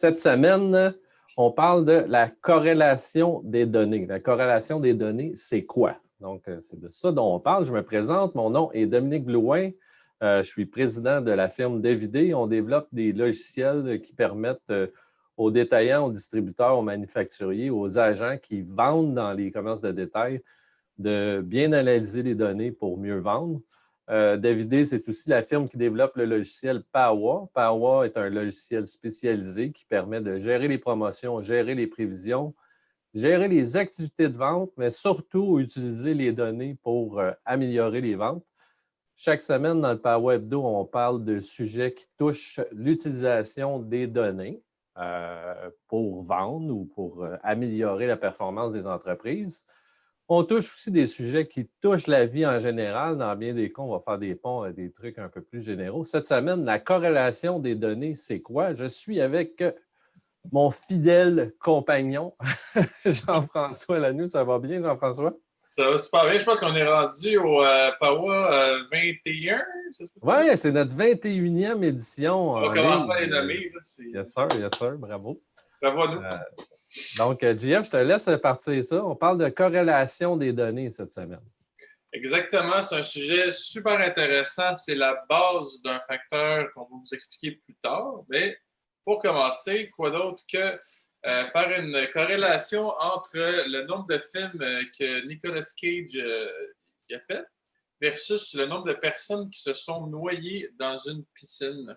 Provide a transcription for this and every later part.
Cette semaine, on parle de la corrélation des données. La corrélation des données, c'est quoi? Donc, c'est de ça dont on parle. Je me présente. Mon nom est Dominique Blouin. Je suis président de la firme Devidé. On développe des logiciels qui permettent aux détaillants, aux distributeurs, aux manufacturiers, aux agents qui vendent dans les commerces de détail de bien analyser les données pour mieux vendre. Devidé, c'est aussi la firme qui développe le logiciel Pawa. Pawa est un logiciel spécialisé qui permet de gérer les promotions, gérer les prévisions, gérer les activités de vente, mais surtout utiliser les données pour améliorer les ventes. Chaque semaine, dans le Pawa Hebdo, on parle de sujets qui touchent l'utilisation des données pour vendre ou pour améliorer la performance des entreprises. On touche aussi des sujets qui touchent la vie en général. Dans bien des cas, on va faire des ponts à des trucs un peu plus généraux. Cette semaine, la corrélation des données, c'est quoi? Je suis avec mon fidèle compagnon, Jean-François Lanoux. Ça va bien, Jean-François? Ça va super bien. Je pense qu'on est rendu au Pawa 21. Oui, c'est notre 21e édition On en va commencer ligne. à les nommer. Yes, sir, bravo. Bravo à nous. Donc, JF, je te laisse partir ça. On parle de corrélation des données cette semaine. Exactement, c'est un sujet super intéressant. C'est la base d'un facteur qu'on va vous expliquer plus tard. Mais pour commencer, quoi d'autre que faire une corrélation entre le nombre de films que Nicolas Cage a fait versus le nombre de personnes qui se sont noyées dans une piscine.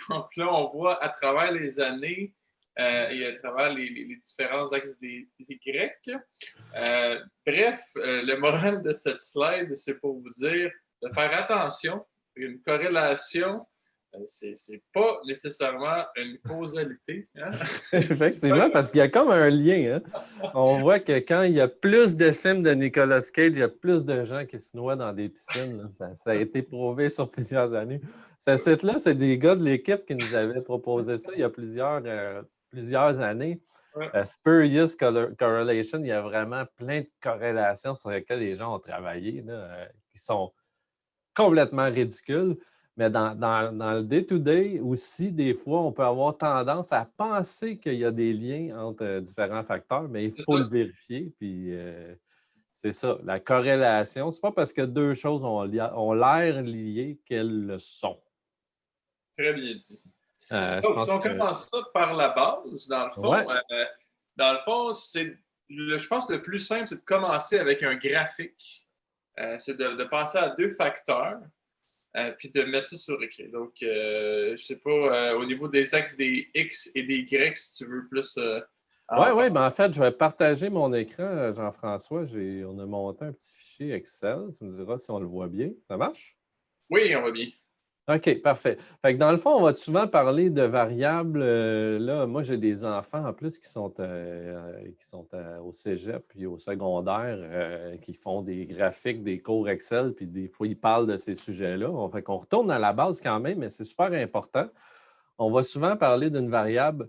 Donc là, on voit à travers les années et à travers les différents axes des Y. Bref, le moral de cette slide, c'est pour vous dire de faire attention. Une corrélation, c'est pas nécessairement une causalité. Hein? Effectivement, parce qu'il y a comme un lien. Hein? On voit que quand il y a plus de films de Nicolas Cage, il y a plus de gens qui se noient dans des piscines. Ça a été prouvé sur plusieurs années. Ce site-là, c'est des gars de l'équipe qui nous avaient proposé ça il y a plusieurs années. Ouais. Spurious Correlation, il y a vraiment plein de corrélations sur lesquelles les gens ont travaillé là, qui sont complètement ridicules. Mais dans le day-to-day aussi, des fois, on peut avoir tendance à penser qu'il y a des liens entre différents facteurs, mais il faut le vérifier. Puis c'est ça, la corrélation, c'est pas parce que deux choses ont l'air liées qu'elles le sont. Très bien dit. Donc, si on commence ça par la base, dans le fond, je pense que le plus simple, c'est de commencer avec un graphique. C'est de passer à deux facteurs, puis de mettre ça sur écrit. Donc, je ne sais pas, au niveau des axes des X et des Y, si tu veux plus... oui, mais en fait, je vais partager mon écran, Jean-François. On a monté un petit fichier Excel. Tu me diras si on le voit bien. Ça marche? Oui, on va bien. OK, parfait. Fait que dans le fond, on va souvent parler de variables. Là, moi, j'ai des enfants en plus qui sont au cégep puis au secondaire qui font des graphiques, des cours Excel, puis des fois, ils parlent de ces sujets-là. Fait qu'on retourne à la base quand même, mais c'est super important. On va souvent parler d'une variable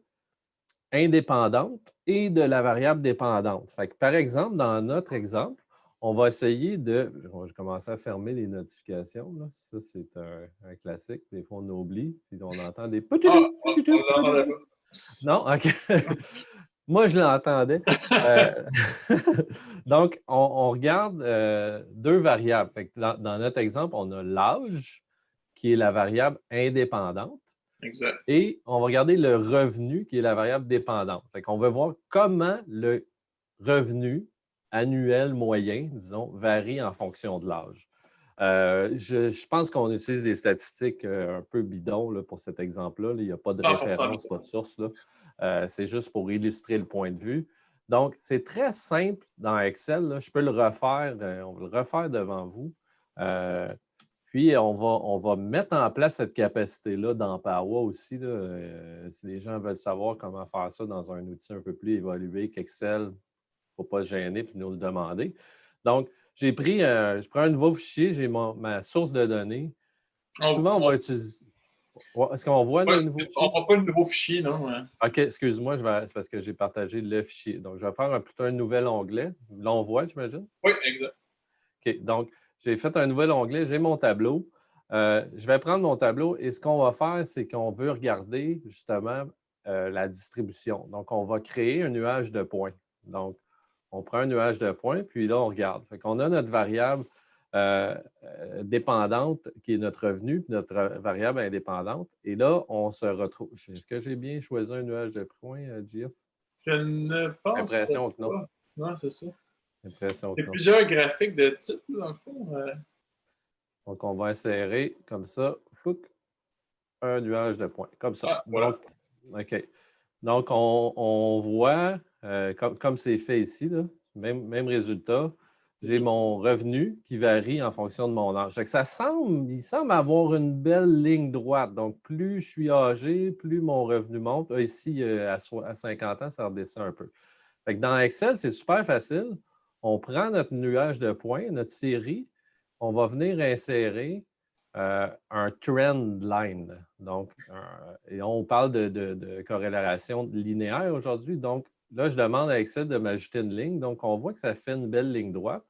indépendante et de la variable dépendante. Fait que, par exemple, dans notre exemple, on va essayer de... Je vais commencer à fermer les notifications. Là. Ça, c'est un classique. Des fois, on oublie. Puis on entend des... Non? OK. Moi, je l'entendais. Donc, on regarde deux variables. Fait que dans notre exemple, on a l'âge, qui est la variable indépendante. Exact. Et on va regarder le revenu, qui est la variable dépendante. Fait qu'on veut voir comment le revenu annuel moyen, disons, varie en fonction de l'âge. Je pense qu'on utilise des statistiques un peu bidons là, pour cet exemple-là. Il n'y a pas de référence, pas de source. C'est juste pour illustrer le point de vue. Donc, c'est très simple dans Excel. Là. Je peux le refaire. On va le refaire devant vous. Puis, on va mettre en place cette capacité-là dans Pawa aussi. Là. Si les gens veulent savoir comment faire ça dans un outil un peu plus évolué qu'Excel, il ne faut pas se gêner et nous le demander. Donc, je prends un nouveau fichier, j'ai ma source de données. Souvent, on va utiliser... Est-ce qu'on voit le nouveau fichier? On ne voit pas le nouveau fichier, non? OK, excuse-moi, c'est parce que j'ai partagé le fichier. Donc, je vais faire plutôt un nouvel onglet. Là, on voit, j'imagine? Oui, exact. OK, donc, j'ai fait un nouvel onglet, j'ai mon tableau. Je vais prendre mon tableau et ce qu'on va faire, c'est qu'on veut regarder justement la distribution. Donc, on va créer un nuage de points. Donc, on prend un nuage de points, puis là, on regarde. Fait qu'on a notre variable dépendante qui est notre revenu, puis notre variable indépendante. Et là, on se retrouve. Est-ce que j'ai bien choisi un nuage de points, GF? Je ne pense Impression que non. pas. Non, c'est ça. Impression Il y que a non. plusieurs graphiques de type, dans le fond. Donc, on va insérer comme ça, un nuage de points, comme ça. Ah, voilà. Donc, OK. Donc, on voit, comme c'est fait ici, là, même résultat, j'ai mon revenu qui varie en fonction de mon âge. Fait que il semble avoir une belle ligne droite. Donc, plus je suis âgé, plus mon revenu monte. Là, ici, à 50 ans, ça redescend un peu. Fait que dans Excel, c'est super facile. On prend notre nuage de points, notre série, on va venir insérer un trend line. Donc, et on parle de corrélation linéaire aujourd'hui. Donc, là, je demande à Excel de m'ajouter une ligne. Donc, on voit que ça fait une belle ligne droite.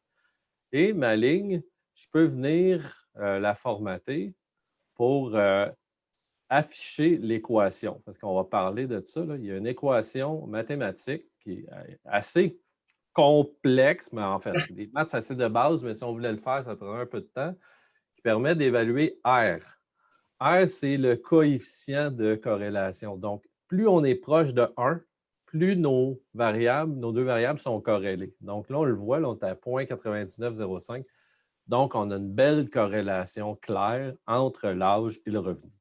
Et ma ligne, je peux venir la formater pour afficher l'équation. Parce qu'on va parler de ça. Là. Il y a une équation mathématique qui est assez complexe, mais en fait, c'est des maths assez de base, mais si on voulait le faire, ça prendrait un peu de temps, qui permet d'évaluer R. R, c'est le coefficient de corrélation. Donc, plus on est proche de 1, plus nos deux variables sont corrélées. Donc là, on le voit, là, on est à 0,9905. Donc, on a une belle corrélation claire entre l'âge et le revenu.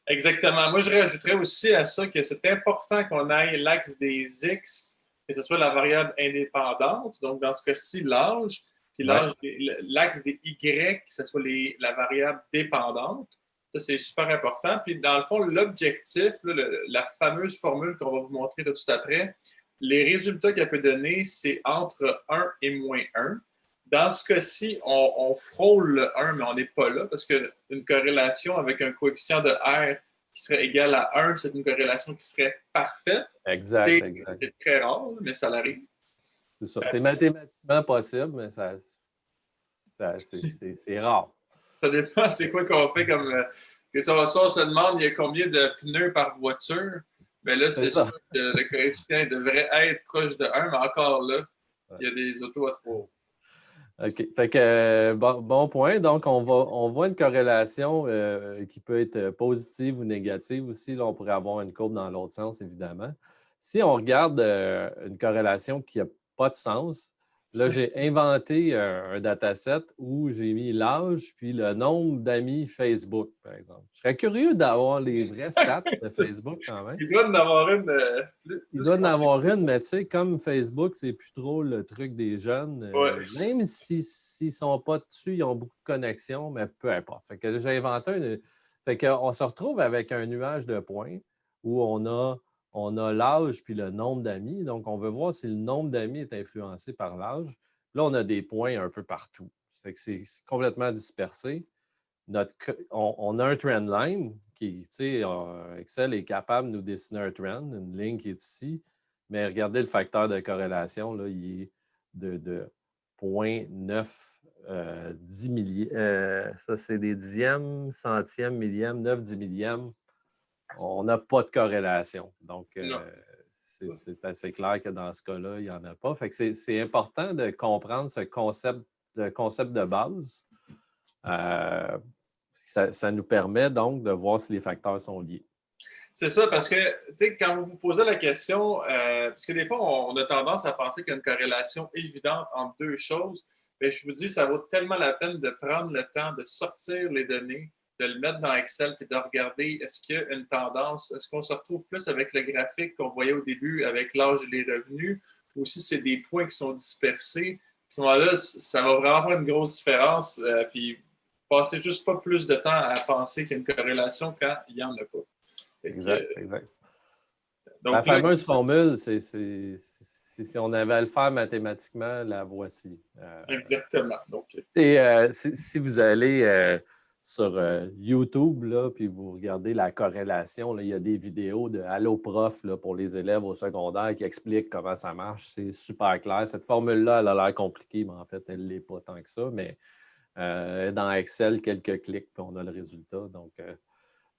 Exactement. Moi, je rajouterais aussi à ça que c'est important qu'on aille l'axe des X, que ce soit la variable indépendante, donc dans ce cas-ci, l'âge, puis l'axe des Y, que ce soit la variable dépendante. Ça, c'est super important. Puis, dans le fond, l'objectif, la fameuse formule qu'on va vous montrer tout de suite après, les résultats qu'elle peut donner, c'est entre 1 et moins 1. Dans ce cas-ci, on frôle le 1, mais on n'est pas là parce qu'une corrélation avec un coefficient de R qui serait égal à 1, c'est une corrélation qui serait parfaite. Exact. C'est très rare, mais ça l'arrive. C'est ça. C'est mathématiquement possible, mais c'est rare. Ça dépend c'est quoi qu'on fait comme. Que ça, on se demande il y a combien de pneus par voiture. Mais là, c'est sûr que le coefficient devrait être proche de 1, mais encore là, il y a des autos à 3. OK. Fait que, bon point. Donc, on voit une corrélation qui peut être positive ou négative aussi. Là, on pourrait avoir une courbe dans l'autre sens, évidemment. Si on regarde une corrélation qui n'a pas de sens, là, j'ai inventé un dataset où j'ai mis l'âge puis le nombre d'amis Facebook, par exemple. Je serais curieux d'avoir les vrais stats de Facebook quand même. Il doit en avoir une. Il doit en avoir une, mais tu sais, comme Facebook, c'est plus trop le truc des jeunes. Même s'ils ne sont pas dessus, ils ont beaucoup de connexions, mais peu importe. Fait que j'ai inventé Fait qu'on se retrouve avec un nuage de points où on a l'âge puis le nombre d'amis. Donc, on veut voir si le nombre d'amis est influencé par l'âge. Là, on a des points un peu partout. C'est complètement dispersé. On a un trend line qui, tu sais, Excel est capable de nous dessiner un trend, une ligne qui est ici, mais regardez le facteur de corrélation, là, il est de 0,9 10 millièmes. Ça, c'est des dixièmes, centièmes, millièmes, 9 10 millièmes. On n'a pas de corrélation. Donc, c'est assez clair que dans ce cas-là, il n'y en a pas. Fait que c'est important de comprendre ce concept de base. Ça nous permet donc de voir si les facteurs sont liés. C'est ça, parce que, tu sais, quand vous vous posez la question, parce que des fois, on a tendance à penser qu'il y a une corrélation évidente entre deux choses, mais je vous dis, ça vaut tellement la peine de prendre le temps de sortir les données, de le mettre dans Excel, puis de regarder est-ce qu'il y a une tendance, est-ce qu'on se retrouve plus avec le graphique qu'on voyait au début avec l'âge et les revenus, ou si c'est des points qui sont dispersés. À ce moment-là, ça va vraiment faire une grosse différence, puis passez juste pas plus de temps à penser qu'il y a une corrélation quand il n'y en a pas. Exact. Donc, la fameuse formule, si on avait à le faire mathématiquement, la voici. Exactement. Donc, et si vous allez sur YouTube, là, puis vous regardez la corrélation, là, il y a des vidéos de Allo Prof là, pour les élèves au secondaire qui expliquent comment ça marche. C'est super clair. Cette formule-là, elle a l'air compliquée, mais en fait, elle ne l'est pas tant que ça. Mais dans Excel, quelques clics, puis on a le résultat. Donc,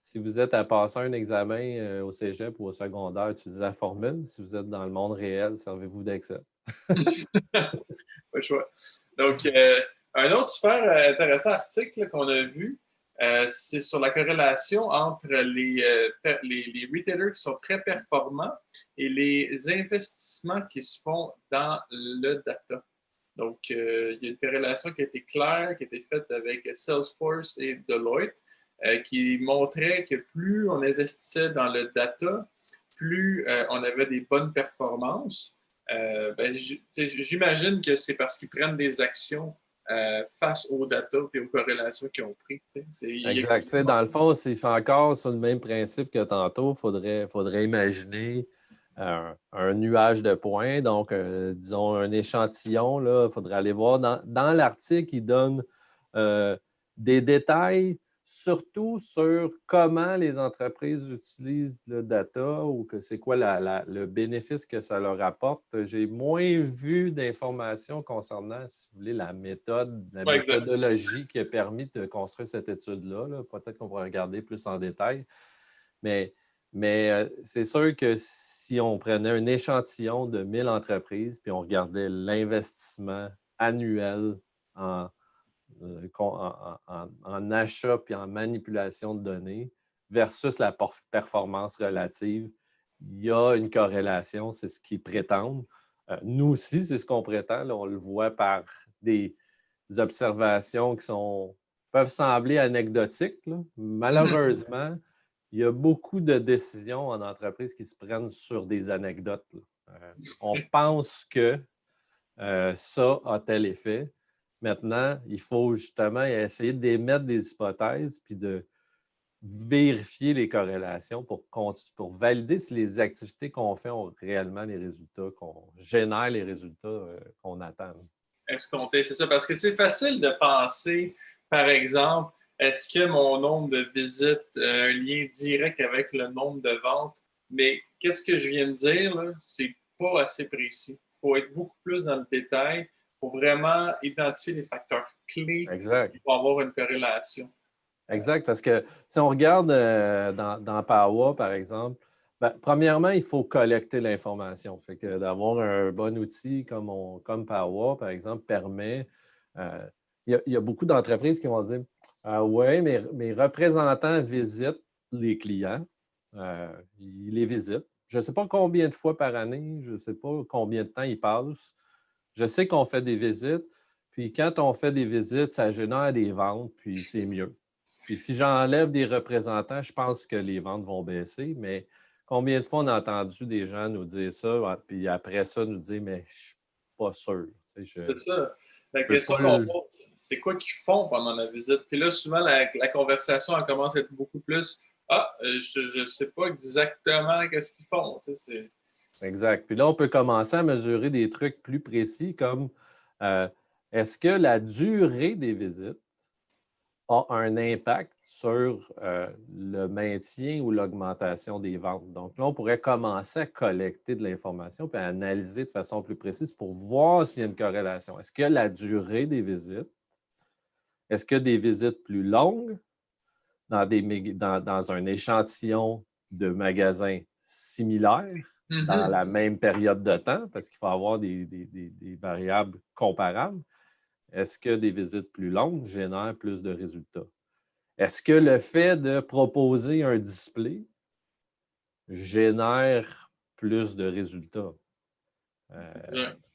si vous êtes à passer un examen au cégep ou au secondaire, utilisez la formule. Si vous êtes dans le monde réel, servez-vous d'Excel. Pas le choix. Donc, un autre super intéressant article qu'on a vu, c'est sur la corrélation entre les retailers qui sont très performants et les investissements qui se font dans le data. Donc, il y a une corrélation qui a été claire, qui a été faite avec Salesforce et Deloitte, qui montrait que plus on investissait dans le data, plus on avait des bonnes performances. J'imagine que c'est parce qu'ils prennent des actions face aux data et aux corrélations qu'ils ont prises. Exact. Dans le fond, c'est fait encore sur le même principe que tantôt. Il faudrait imaginer un nuage de points, donc disons un échantillon. Il faudrait aller voir. Dans l'article, il donne des détails surtout sur comment les entreprises utilisent le data ou que c'est quoi le bénéfice que ça leur apporte. J'ai moins vu d'informations concernant, si vous voulez, la méthodologie qui a permis de construire cette étude-là. Peut-être qu'on pourra regarder plus en détail. Mais c'est sûr que si on prenait un échantillon de 1000 entreprises puis on regardait l'investissement annuel en achat puis en manipulation de données versus la performance relative, il y a une corrélation, c'est ce qu'ils prétendent. Nous aussi, c'est ce qu'on prétend. Là, on le voit par des observations qui peuvent sembler anecdotiques. Là. Malheureusement, il y a beaucoup de décisions en entreprise qui se prennent sur des anecdotes. On pense que ça a tel effet. Maintenant, il faut justement essayer d'émettre des hypothèses puis de vérifier les corrélations pour valider si les activités qu'on fait ont réellement les résultats, qu'on génère les résultats qu'on attend. Escompté, c'est ça. Parce que c'est facile de penser, par exemple, est-ce que mon nombre de visites a un lien direct avec le nombre de ventes? Mais qu'est-ce que je viens de dire, là? C'est pas assez précis. Il faut être beaucoup plus dans le détail pour vraiment identifier les facteurs clés pour avoir une corrélation. Exact, parce que si on regarde dans Power, par exemple, premièrement, il faut collecter l'information. Fait que d'avoir un bon outil comme Power, par exemple, permet. Il y a beaucoup d'entreprises qui vont dire oui, mes représentants visitent les clients. Ils les visitent. Je ne sais pas combien de fois par année, je ne sais pas combien de temps ils passent. Je sais qu'on fait des visites, puis quand on fait des visites, ça génère des ventes, puis c'est mieux. Puis si j'enlève des représentants, je pense que les ventes vont baisser, mais combien de fois on a entendu des gens nous dire ça, puis après ça nous dire, mais je ne suis pas sûr. C'est ça. La question qu'on pose, c'est quoi qu'ils font pendant la visite? Puis là, souvent, la conversation, elle commence à être beaucoup plus je ne sais pas exactement qu'est-ce qu'ils font. Exact. Puis là, on peut commencer à mesurer des trucs plus précis comme est-ce que la durée des visites a un impact sur le maintien ou l'augmentation des ventes. Donc là, on pourrait commencer à collecter de l'information puis à analyser de façon plus précise pour voir s'il y a une corrélation. Est-ce que la durée des visites, est-ce que des visites plus longues dans un échantillon de magasins similaires dans la même période de temps, parce qu'il faut avoir des variables comparables, est-ce que des visites plus longues génèrent plus de résultats? Est-ce que le fait de proposer un display génère plus de résultats?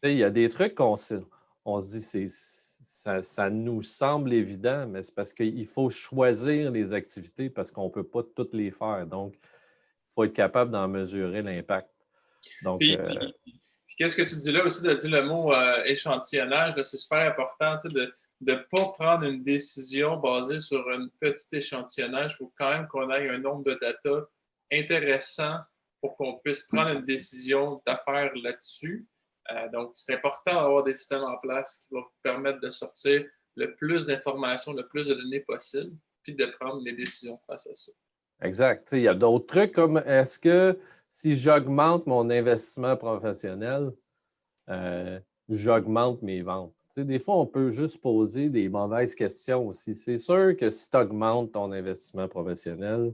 Il y a des trucs qu'on se dit, ça nous semble évident, mais c'est parce qu'il faut choisir les activités parce qu'on ne peut pas toutes les faire. Donc, il faut être capable d'en mesurer l'impact. Donc, puis qu'est-ce que tu dis là aussi, de dire le mot échantillonnage, c'est super important de ne pas prendre une décision basée sur un petit échantillonnage. Il faut quand même qu'on ait un nombre de data intéressant pour qu'on puisse prendre une décision d'affaires là-dessus. Donc, c'est important d'avoir des systèmes en place qui vont vous permettre de sortir le plus d'informations, le plus de données possible, puis de prendre les décisions face à ça. Exact. Il y a d'autres trucs comme est-ce que si j'augmente mon investissement professionnel, j'augmente mes ventes? Des fois, on peut juste poser des mauvaises questions aussi. C'est sûr que si tu augmentes ton investissement professionnel,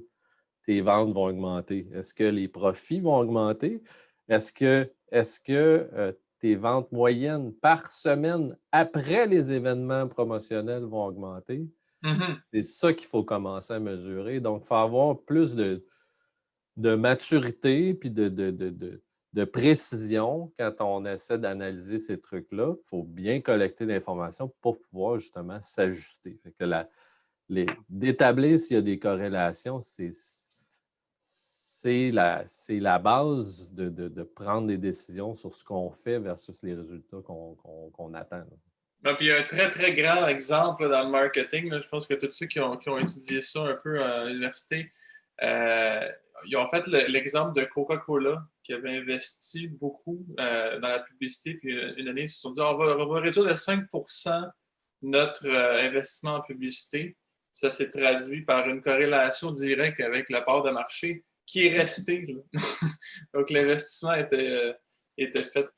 tes ventes vont augmenter? Est-ce que les profits vont augmenter? Est-ce que tes ventes moyennes par semaine après les événements promotionnels vont augmenter? Mhm. C'est ça qu'il faut commencer à mesurer. Donc, il faut avoir plus de maturité puis de précision quand on essaie d'analyser ces trucs-là. Il faut bien collecter l'information pour pouvoir justement s'ajuster. Fait que d'établir s'il y a des corrélations, c'est la base de prendre des décisions sur ce qu'on fait versus les résultats qu'on attend. Ah, puis il y a un très, très grand exemple dans le marketing. Là. Je pense que tous ceux qui ont étudié ça un peu à l'université, ils ont fait l'exemple de Coca-Cola qui avait investi beaucoup dans la publicité. Puis une année, ils se sont dit on va réduire de 5 notre investissement en publicité. Ça s'est traduit par une corrélation directe avec la part de marché qui est restée. Donc l'investissement était fait.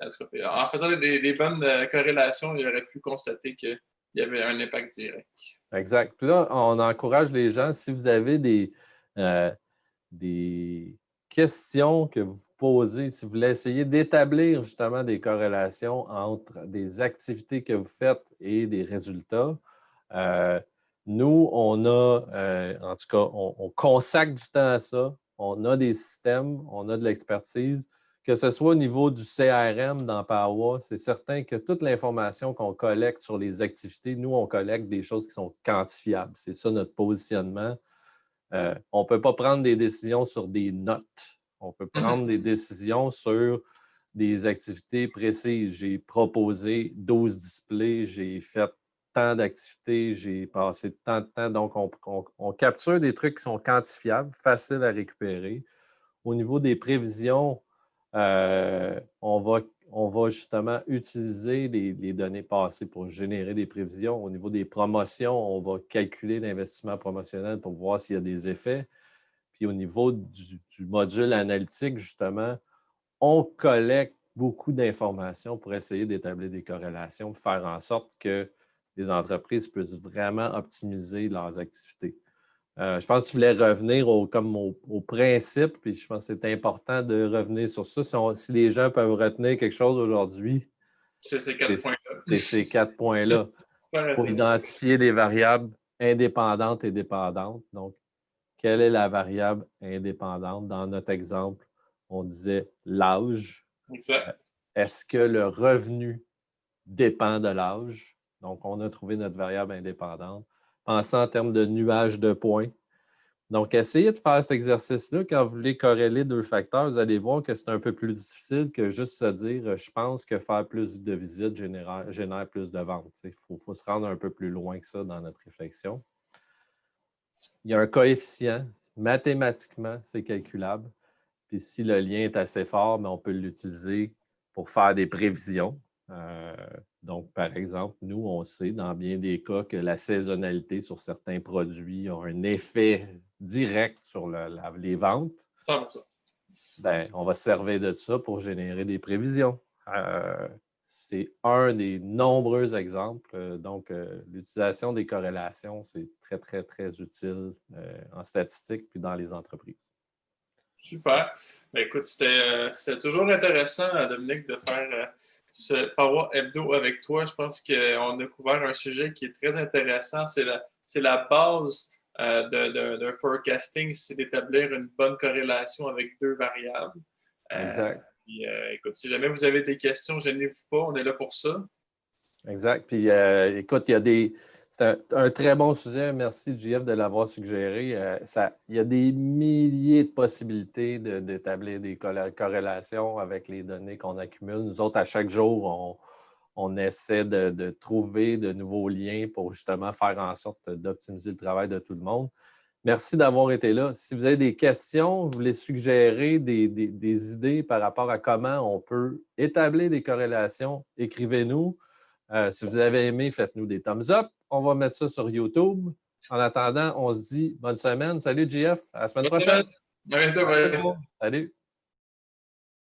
En faisant des bonnes corrélations, il aurait pu constater qu'il y avait un impact direct. Exact. Puis là, on encourage les gens, si vous avez des questions que vous posez, si vous voulez essayer d'établir justement des corrélations entre des activités que vous faites et des résultats, nous, on a, en tout cas, on consacre du temps à ça. On a des systèmes, on a de l'expertise. Que ce soit au niveau du CRM dans Power, c'est certain que toute l'information qu'on collecte sur les activités, nous, on collecte des choses qui sont quantifiables. C'est ça notre positionnement. On ne peut pas prendre des décisions sur des notes. On peut prendre des décisions sur des activités précises. J'ai proposé 12 displays, j'ai fait tant d'activités, j'ai passé tant de temps. Donc, on capture des trucs qui sont quantifiables, faciles à récupérer. Au niveau des prévisions, on va justement utiliser les données passées pour générer des prévisions. Au niveau des promotions, on va calculer l'investissement promotionnel pour voir s'il y a des effets. Puis au niveau du module analytique, justement, on collecte beaucoup d'informations pour essayer d'établir des corrélations, pour faire en sorte que les entreprises puissent vraiment optimiser leurs activités. Je pense que tu voulais revenir au principe, puis je pense que c'est important de revenir sur ça. Si les gens peuvent retenir quelque chose aujourd'hui, c'est ces 4 points-là. c'est ces 4 points-là. Il faut identifier des variables indépendantes et dépendantes. Donc, quelle est la variable indépendante? Dans notre exemple, on disait l'âge. Exact. Est-ce que le revenu dépend de l'âge? Donc, on a trouvé notre variable indépendante. Pensez en termes de nuage de points. Donc, essayez de faire cet exercice-là. Quand vous voulez corréler deux facteurs, vous allez voir que c'est un peu plus difficile que juste se dire je pense que faire plus de visites génère plus de ventes. Il faut se rendre un peu plus loin que ça dans notre réflexion. Il y a un coefficient. Mathématiquement, c'est calculable. Puis si le lien est assez fort, on peut l'utiliser pour faire des prévisions. Donc, par exemple, nous, on sait dans bien des cas que la saisonnalité sur certains produits a un effet direct sur les ventes. On va se servir de ça pour générer des prévisions. C'est un des nombreux exemples. Donc, l'utilisation des corrélations, c'est très, très, très utile en statistique puis dans les entreprises. Super. Bien, écoute, c'était toujours intéressant, Dominique, de faire ce Power Hebdo avec toi. Je pense qu'on a couvert un sujet qui est très intéressant. C'est la base d'un forecasting, c'est d'établir une bonne corrélation avec deux variables. Exact. Puis, écoute, si jamais vous avez des questions, gênez-vous pas, on est là pour ça. Exact. Puis, écoute, c'est un très bon sujet. Merci, JF, de l'avoir suggéré. Il y a des milliers de possibilités d'établir des corrélations avec les données qu'on accumule. Nous autres, à chaque jour, on essaie de trouver de nouveaux liens pour justement faire en sorte d'optimiser le travail de tout le monde. Merci d'avoir été là. Si vous avez des questions, vous voulez suggérer des idées par rapport à comment on peut établir des corrélations, écrivez-nous. Si vous avez aimé, faites-nous des thumbs up. On va mettre ça sur YouTube. En attendant, on se dit bonne semaine. Salut, JF. À la semaine prochaine. Salut. Salut.